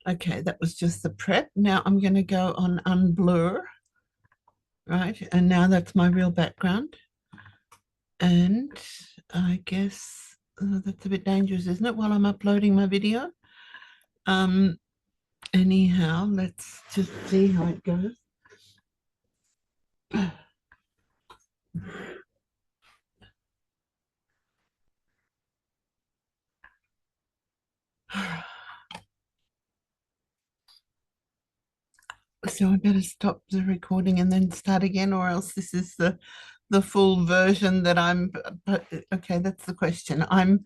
Okay, that was just the prep. Now I'm going to go on unblur, right? And now that's my real background. And I guess that's a bit dangerous, isn't it, while I'm uploading my video? Um, anyhow, let's just see how it goes. So I better stop the recording and then start again, or else this is the full version that I'm. But okay, that's the question. I'm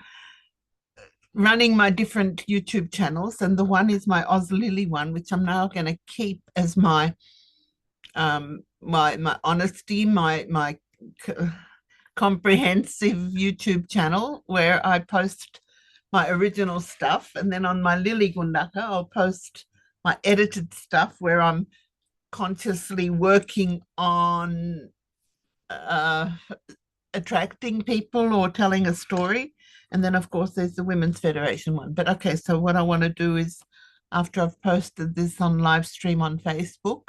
running my different YouTube channels, and the one is my Oz Lily one, which I'm now going to keep as my honesty, my comprehensive YouTube channel where I post my original stuff, and then on my Lily Gundaka I'll post my edited stuff where I'm consciously working on uh, attracting people or telling a story. And then, of course, there's the Women's Federation one. But okay, so what I want to do is, after I've posted this on live stream on Facebook,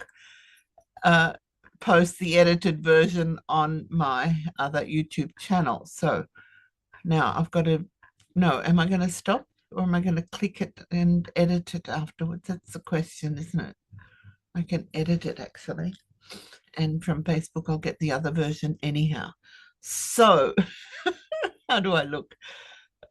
uh, post the edited version on my other YouTube channel. So now I've got to know, am I going to stop or am I going to click it and edit it afterwards? That's the question, isn't it? I can edit it actually. And from Facebook, I'll get the other version anyhow. So, how do I look?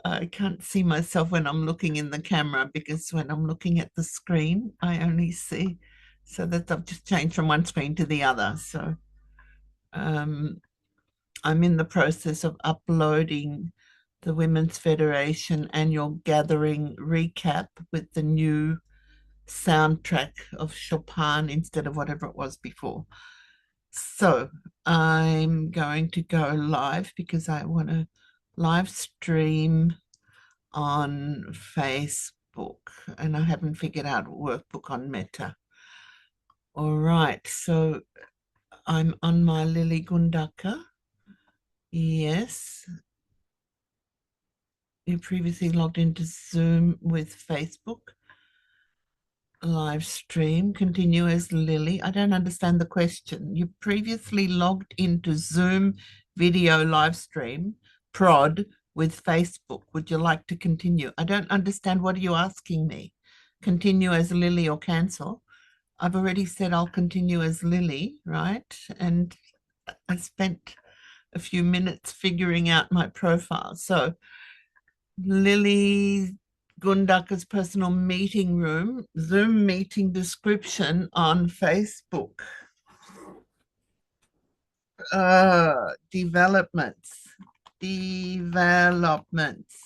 I can't see myself when I'm looking in the camera because when I'm looking at the screen, I only see. So that I've just changed from one screen to the other. So I'm in the process of uploading the Women's Federation annual gathering recap with the new soundtrack of Chopin instead of whatever it was before. So I'm going to go live because I want to live stream on Facebook and I haven't figured out a workbook on Meta. All right, so I'm on my Lily Gundaka. Yes. You previously logged into Zoom with Facebook. Live stream, continue as Lily. I don't understand the question. You previously logged into Zoom video live stream, prod, with Facebook. Would you like to continue? I don't understand. What are you asking me? Continue as Lily or cancel? I've already said I'll continue as Lily, right? And I spent a few minutes figuring out my profile. So Lily Gundaka's personal meeting room, Zoom meeting description on Facebook. Developments. Developments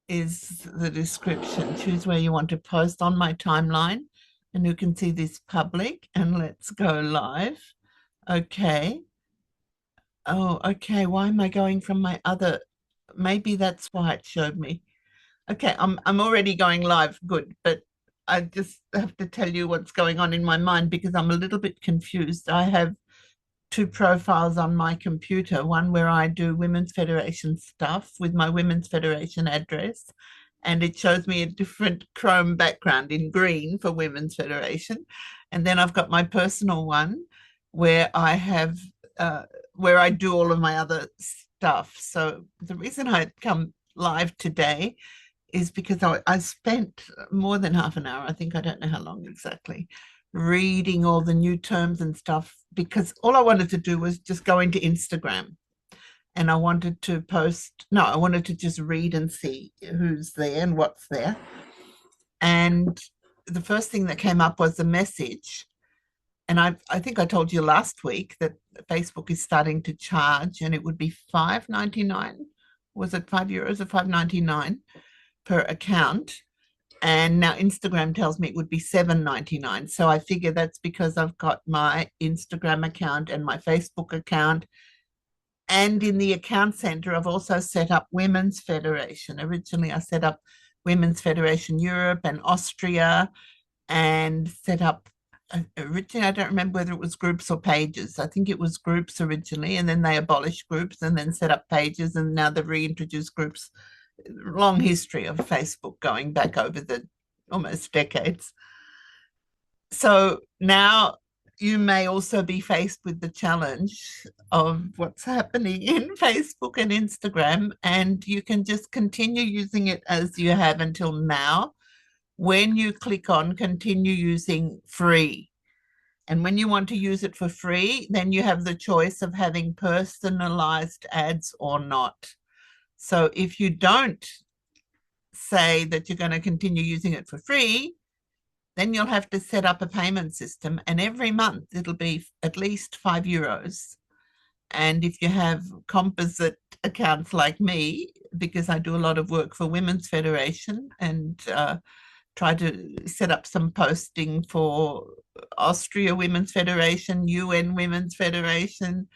is the description. Choose where you want to post on my timeline, and you can see this public. And let's go live. Okay. Oh, okay. Why am I going from my other? Maybe that's why it showed me. Okay, I'm already going live. Good, but I just have to tell you what's going on in my mind because I'm a little bit confused. I have two profiles on my computer, one where I do Women's Federation stuff with my Women's Federation address, and it shows me a different Chrome background in green for Women's Federation. And then I've got my personal one where I have where I do all of my other stuff. So the reason I come live today is because I spent more than half an hour, I think, I don't know how long exactly, reading all the new terms and stuff because all I wanted to do was just go into Instagram and I wanted to post, no, I wanted to just read and see who's there and what's there. And the first thing that came up was the message. And I think I told you last week that Facebook is starting to charge and it would be €5.99. Was it €5 or $5.99 per account? And now Instagram tells me it would be $7.99. So I figure that's because I've got my Instagram account and my Facebook account. And in the account center, I've also set up Women's Federation. Originally, I set up Women's Federation Europe and Austria and set up originally, I don't remember whether it was groups or pages. I think it was groups originally, and then they abolished groups and then set up pages, and now they've reintroduced groups. Long history of Facebook going back over the almost decades. So now you may also be faced with the challenge of what's happening in Facebook and Instagram, and you can just continue using it as you have until now. When you click on continue using free, and when you want to use it for free, then you have the choice of having personalized ads or not. So if you don't say that you're going to continue using it for free, then you'll have to set up a payment system, and every month it'll be at least €5. And if you have composite accounts like me, because I do a lot of work for Women's Federation and try to set up some posting for Austria Women's Federation, UN Women's Federation,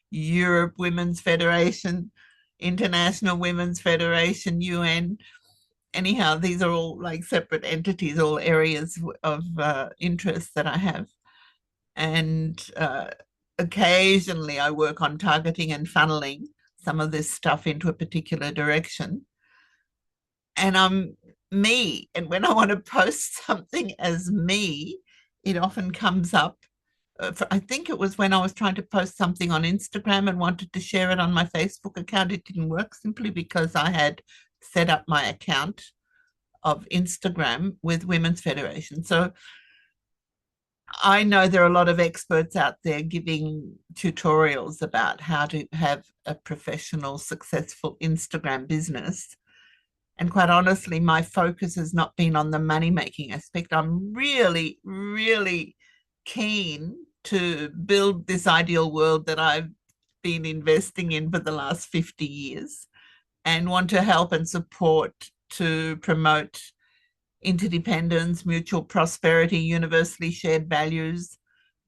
Europe Women's Federation, International Women's Federation, UN. Anyhow, these are all like separate entities, all areas of interest that I have. And occasionally I work on targeting and funneling some of this stuff into a particular direction. And I'm me. And when I want to post something as me, it often comes up. I think it was when I was trying to post something on Instagram and wanted to share it on my Facebook account. It didn't work simply because I had set up my account of Instagram with Women's Federation. So I know there are a lot of experts out there giving tutorials about how to have a professional, successful Instagram business. And quite honestly, my focus has not been on the money-making aspect. I'm really, really keen to build this ideal world that I've been investing in for the last 50 years and want to help and support to promote interdependence, mutual prosperity, universally shared values.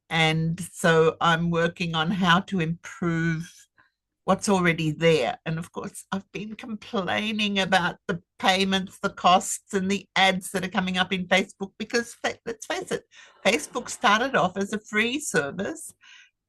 And so I'm working on how to improve what's already there. And of course, I've been complaining about the payments, the costs, and the ads that are coming up in Facebook because, let's face it, Facebook started off as a free service,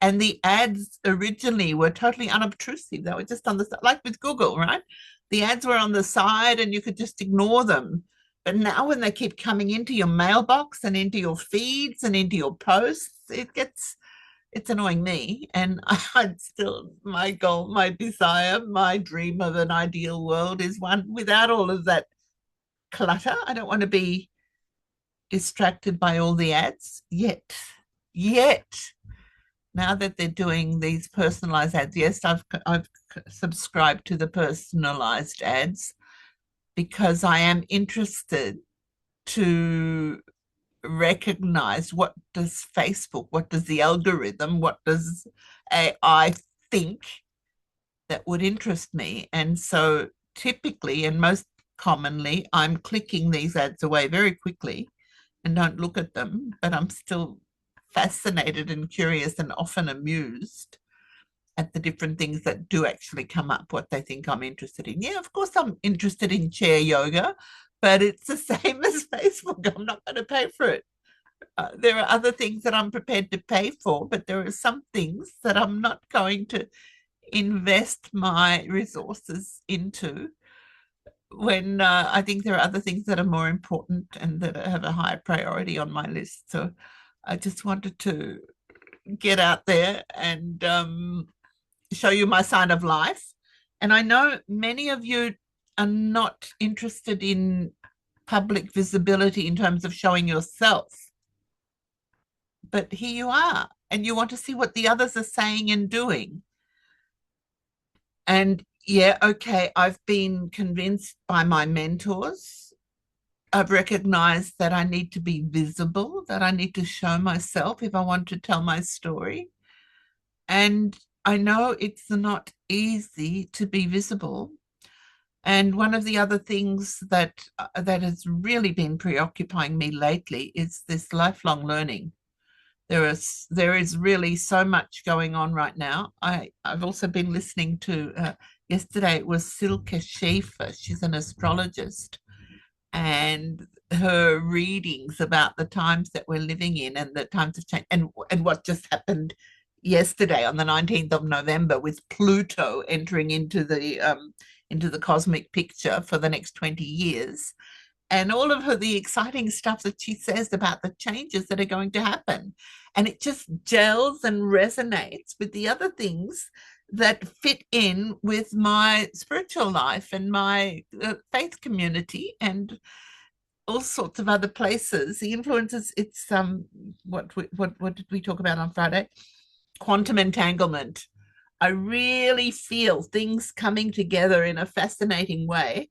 and the ads originally were totally unobtrusive. They were just on the side, like with Google, right? The ads were on the side and you could just ignore them. But now when they keep coming into your mailbox and into your feeds and into your posts, it's annoying me. And I'd still, my goal, my desire, my dream of an ideal world is one without all of that clutter. I don't want to be distracted by all the ads yet. Now that they're doing these personalized ads, yes, I've subscribed to the personalized ads because I am interested to recognize what does Facebook, what does the algorithm, what does AI think that would interest me. And so typically and most commonly, I'm clicking these ads away very quickly and don't look at them, but I'm still fascinated and curious and often amused at the different things that do actually come up, what they think I'm interested in. Yeah, of course I'm interested in chair yoga, but it's the same as Facebook. I'm not going to pay for it. There are other things that I'm prepared to pay for, but there are some things that I'm not going to invest my resources into when I think there are other things that are more important and that have a higher priority on my list. So I just wanted to get out there and show you my sign of life. And I know many of you are not interested in public visibility in terms of showing yourself. But here you are, and you want to see what the others are saying and doing. And yeah, okay, I've been convinced by my mentors. I've recognized that I need to be visible, that I need to show myself if I want to tell my story. And I know it's not easy to be visible. And one of the other things that has really been preoccupying me lately is this lifelong learning. There is really so much going on right now. I've also been listening to, yesterday it was Silke Schaefer. She's an astrologist, and her readings about the times that we're living in and the times of change and what just happened yesterday on the 19th of November with Pluto entering into the cosmic picture for the next 20 years. and all of the exciting stuff that she says about the changes that are going to happen. And it just gels and resonates with the other things that fit in with my spiritual life and my faith community and all sorts of other places. The influences, it's what did we talk about on Friday? Quantum entanglement. I really feel things coming together in a fascinating way.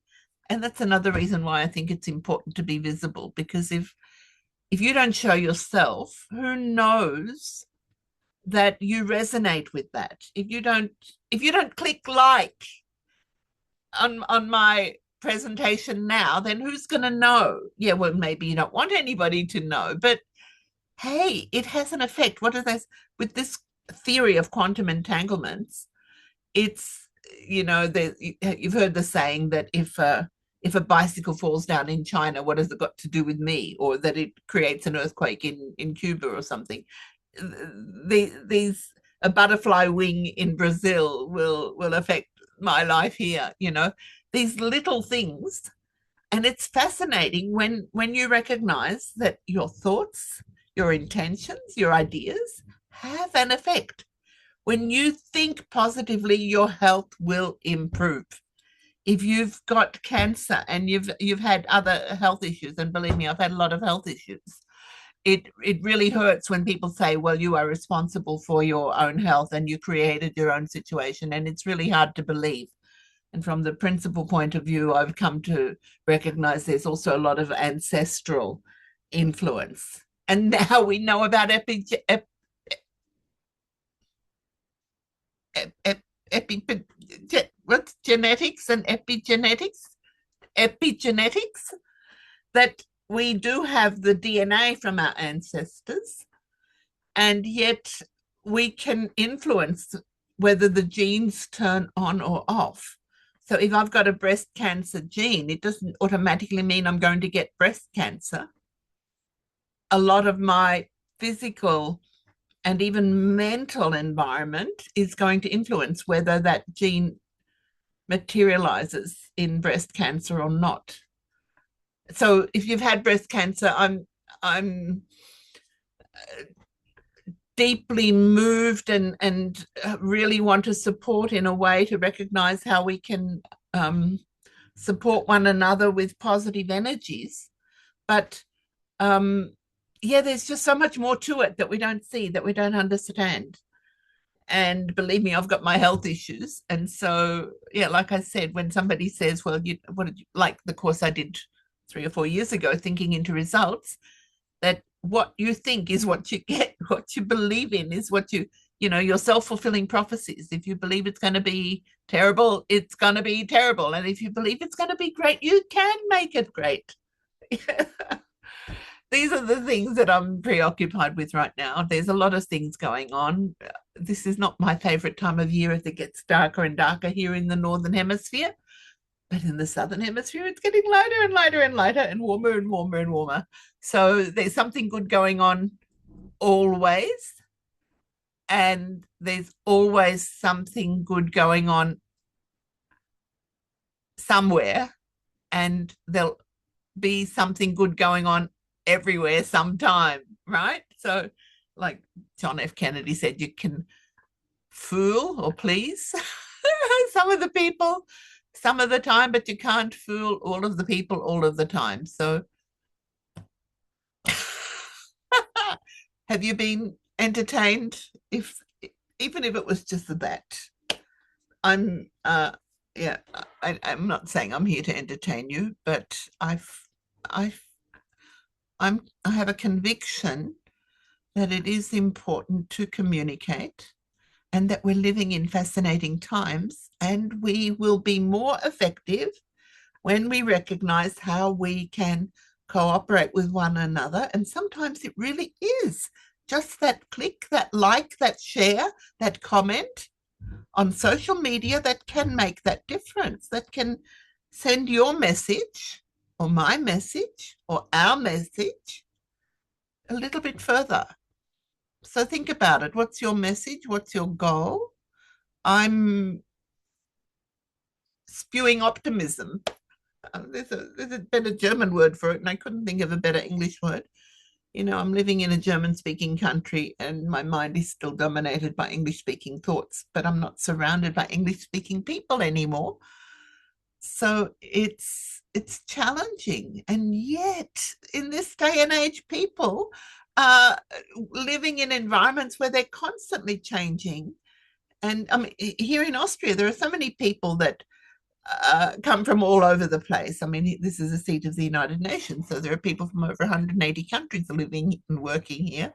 And that's another reason why I think it's important to be visible, because if you don't show yourself, who knows that you resonate with that? If you don't click like on my presentation now, then who's going to know? Yeah, well, maybe you don't want anybody to know, but hey, it has an effect. What are they with this theory of quantum entanglements? It's you've heard the saying that if a bicycle falls down in China, what has it got to do with me? Or that it creates an earthquake in Cuba or something. These a butterfly wing in Brazil will affect my life here. These little things, and it's fascinating when you recognize that your thoughts, your intentions, your ideas have an effect. When you think positively, your health will improve. If you've got cancer and you've had other health issues, and believe me, I've had a lot of health issues. It really hurts when people say, well, you are responsible for your own health and you created your own situation. And it's really hard to believe. And from the principal point of view, I've come to recognize there's also a lot of ancestral influence. And now we know about what's genetics and epigenetics, that we do have the DNA from our ancestors, and yet we can influence whether the genes turn on or off. So if I've got a breast cancer gene, it doesn't automatically mean I'm going to get breast cancer. A lot of my physical and even mental environment is going to influence whether that gene materializes in breast cancer or not. So if you've had breast cancer, I'm deeply moved and really want to support in a way to recognize how we can support one another with positive energies. But yeah, there's just so much more to it that we don't see, that we don't understand. And believe me, I've got my health issues. And so, yeah, like I said, when somebody says, well, what did you like the course I did 3 or 4 years ago, thinking into results, that what you think is what you get, what you believe in is what your self-fulfilling prophecies. If you believe it's going to be terrible, it's going to be terrible. And if you believe it's going to be great, you can make it great. These are the things that I'm preoccupied with right now. There's a lot of things going on. This is not my favorite time of year as it gets darker and darker here in the Northern Hemisphere. But in the Southern Hemisphere, it's getting lighter and lighter and lighter and warmer and warmer and warmer. So there's something good going on always. And there's always something good going on somewhere. And there'll be something good going on everywhere sometime, right? So, like John F. Kennedy said, you can fool or please some of the people some of the time, but you can't fool all of the people all of the time. So, have you been entertained? Even if it was just that, I'm yeah, I'm not saying I'm here to entertain you, but I have a conviction that it is important to communicate, and that we're living in fascinating times, and we will be more effective when we recognize how we can cooperate with one another. And sometimes it really is just that click, that like, that share, that comment on social media that can make that difference, that can send your message or my message or our message a little bit further. So think about it. What's your message? What's your goal? I'm spewing optimism. there's a better German word for it, and I couldn't think of a better English word. I'm living in a German speaking country and my mind is still dominated by English speaking thoughts, but I'm not surrounded by English speaking people anymore. So it's challenging. And yet, in this day and age, people are living in environments where they're constantly changing. And I mean, here in Austria, there are so many people that come from all over the place. I mean, this is a seat of the United Nations, so there are people from over 180 countries living and working here.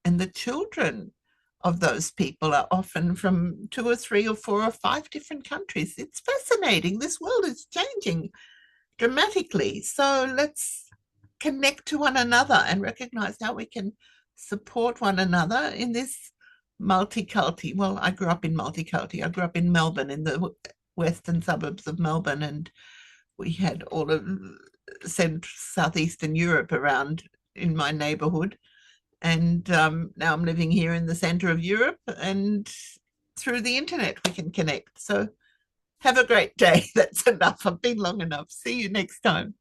And the children of those people are often from two or three or four or five different countries. It's fascinating. This world is changing dramatically. So let's connect to one another and recognize how we can support one another in this multiculti. Well, I grew up in multiculti. I grew up in Melbourne, in the western suburbs of Melbourne, and we had all of southeastern Europe around in my neighborhood. And now I'm living here in the center of Europe, and through the internet we can connect. So have a great day. That's enough. I've been long enough. See you next time.